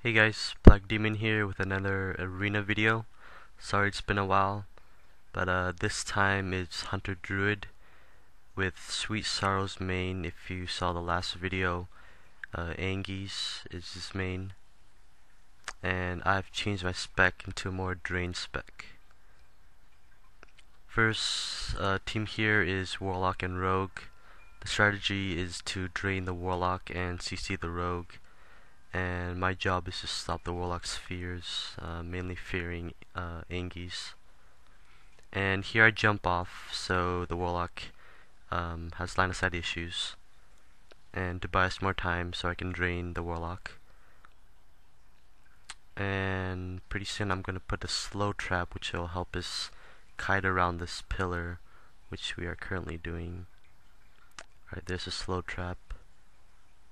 Hey guys, Blackdemon here with another arena video. Sorry it's been a while, but this time it's Hunter Druid with Sweet Sorrow's main. If you saw the last video, Angies is his main, and I've changed my spec into a more drain spec. First team here is Warlock and Rogue. The strategy is to drain the Warlock and CC the Rogue, and my job is to stop the Warlock's fears, mainly fearing Angies. And here I jump off, so the Warlock has line of sight issues, and to buy us more time so I can drain the Warlock. And pretty soon I'm going to put a slow trap which will help us kite around this pillar, which we are currently doing. Alright, there's a slow trap,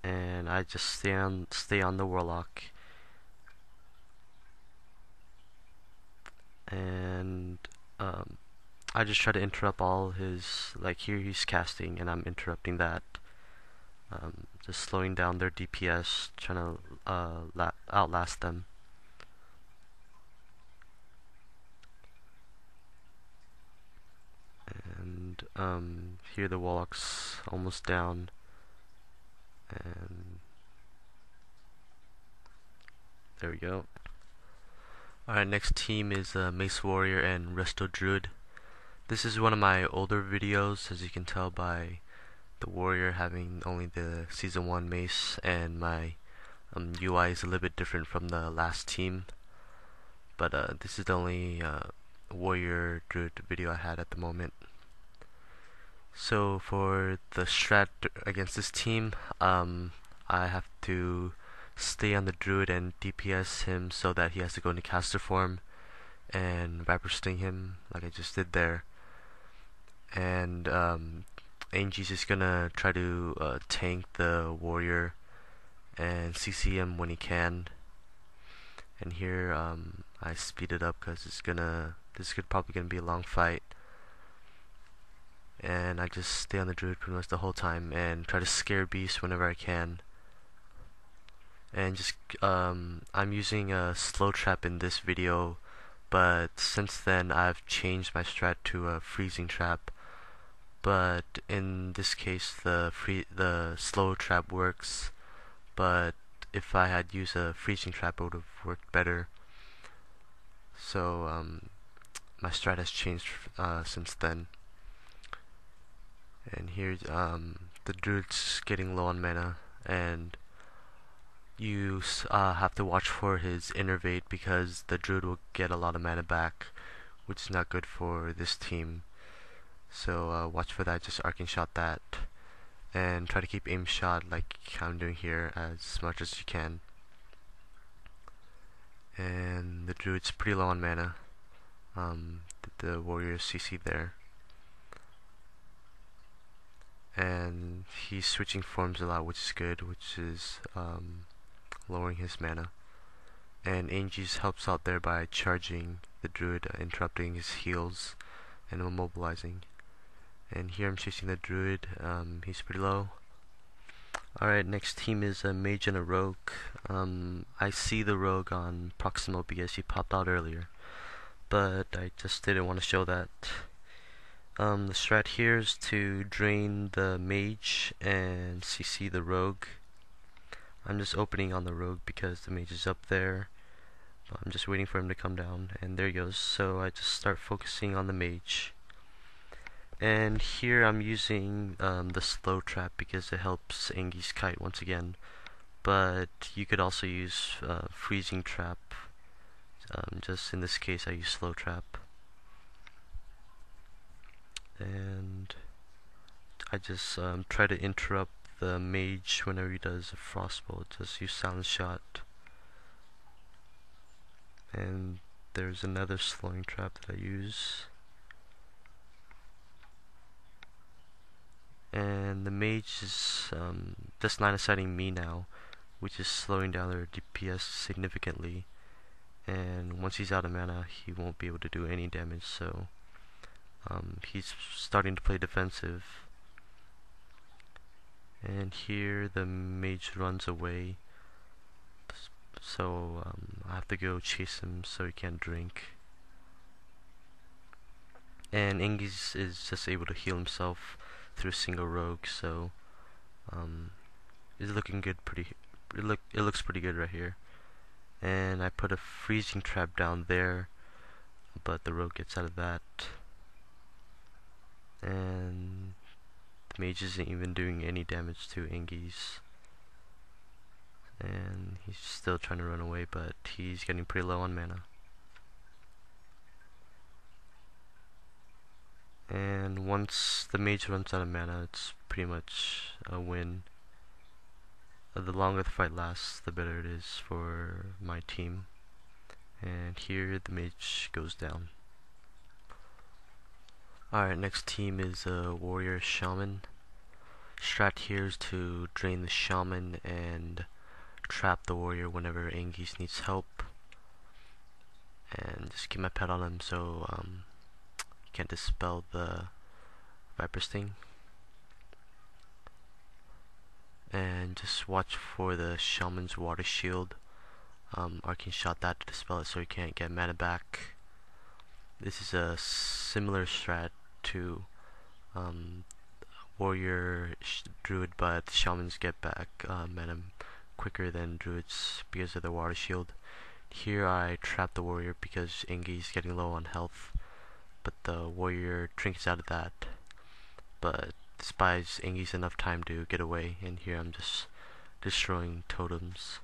and I just stay on the Warlock, and I just try to interrupt all his, like here he's casting and I'm interrupting that, just slowing down their DPS, trying to outlast them. And here the Warlock's almost down, and there we go. Alright, next team is Mace Warrior and Resto Druid. This is one of my older videos, as you can tell by the Warrior having only the Season 1 Mace, and my UI is a little bit different from the last team. But this is the only Warrior Druid video I had at the moment. So for the strat against this team, I have to stay on the Druid and DPS him so that he has to go into caster form and Viper Sting him like I just did there. And Angie's just gonna try to tank the Warrior and CC him when he can. And here I speed it up because this is probably gonna be a long fight. And I just stay on the Druid pretty much the whole time and try to scare beasts whenever I can. And just I'm using a slow trap in this video, but since then I've changed my strat to a freezing trap. But in this case the slow trap works, but if I had used a freezing trap it would have worked better. So my strat has changed since then. And here the Druid's getting low on mana, and you have to watch for his innervate because the Druid will get a lot of mana back, which is not good for this team. So watch for that, just arcing shot that, and try to keep aim shot like I'm doing here as much as you can. And the Druid's pretty low on mana. The Warrior CC there. And he's switching forms a lot, which is good, which is lowering his mana. And Angies helps out there by charging the Druid, interrupting his heals and immobilizing. And here I'm chasing the Druid, he's pretty low. Alright, next team is a Mage and a Rogue. I see the Rogue on Proximal because he popped out earlier, but I just didn't want to show that. The strat here is to drain the Mage and CC the Rogue. I'm just opening on the Rogue because the Mage is up there. I'm just waiting for him to come down, and there he goes. So I just start focusing on the Mage. And here I'm using the slow trap because it helps Angi's kite once again. But you could also use freezing trap. Just in this case I use slow trap. And I just try to interrupt the Mage whenever he does a frostbolt. Just use silent shot. And there's another slowing trap that I use. And the Mage is just line of sighting me now, which is slowing down their DPS significantly. And once he's out of mana, he won't be able to do any damage. So he's starting to play defensive. And here the Mage runs away, So I have to go chase him so he can't drink. And Engi's is just able to heal himself through a single rogue, so it's looking good. It looks pretty good right here. And I put a freezing trap down there, but the rogue gets out of that. And the mage isn't even doing any damage to Engi's. And he's still trying to run away, but he's getting pretty low on mana. And once the mage runs out of mana, it's pretty much a win. The longer the fight lasts, the better it is for my team. And here the mage goes down. Alright, next team is a warrior shaman. Strat here is to drain the shaman and trap the warrior whenever Angus needs help. And just keep my pet on him so he can't dispel the viper sting. And just watch for the shaman's water shield. Arcane shot that to dispel it so he can't get mana back. This is a similar strat to warrior druid, but shamans get back mana quicker than druids because of the water shield. Here I trap the warrior because Engi's getting low on health, but the warrior drinks out of that. But this buys Engi's enough time to get away, and here I'm just destroying totems.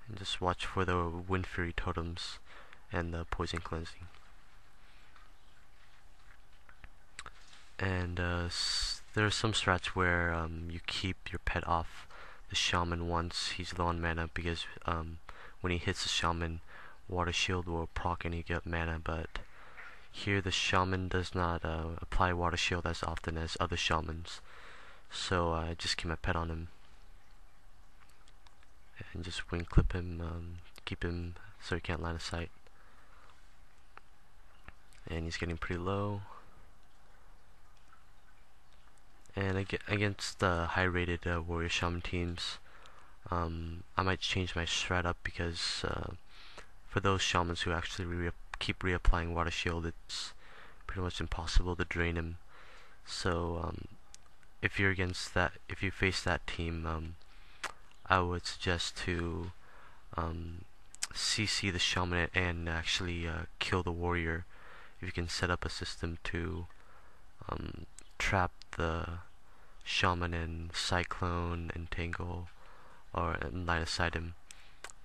And just watch for the Wind Fury totems and the poison cleansing. And there are some strats where you keep your pet off the shaman once he's low on mana, because when he hits the shaman, water shield will proc and you get mana. But here the shaman does not apply water shield as often as other shamans, so I just keep my pet on him and just wing clip him, keep him so he can't line of sight. And he's getting pretty low. And against the high rated warrior shaman teams, I might change my strat up, because for those shamans who actually keep reapplying water shield, it's pretty much impossible to drain him. So if you're against that, if you face that team, I would suggest to CC the shaman and actually kill the warrior. If you can set up a system to trap the shaman and cyclone, entangle, or line of sight him,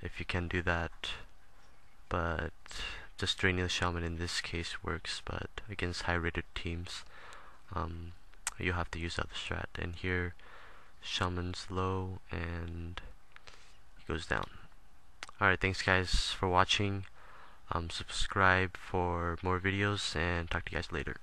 if you can do that. But just draining the shaman in this case works, but against high rated teams, you'll have to use other strat. And here shaman's low and he goes down. Alright, thanks guys for watching. Subscribe for more videos, and talk to you guys later.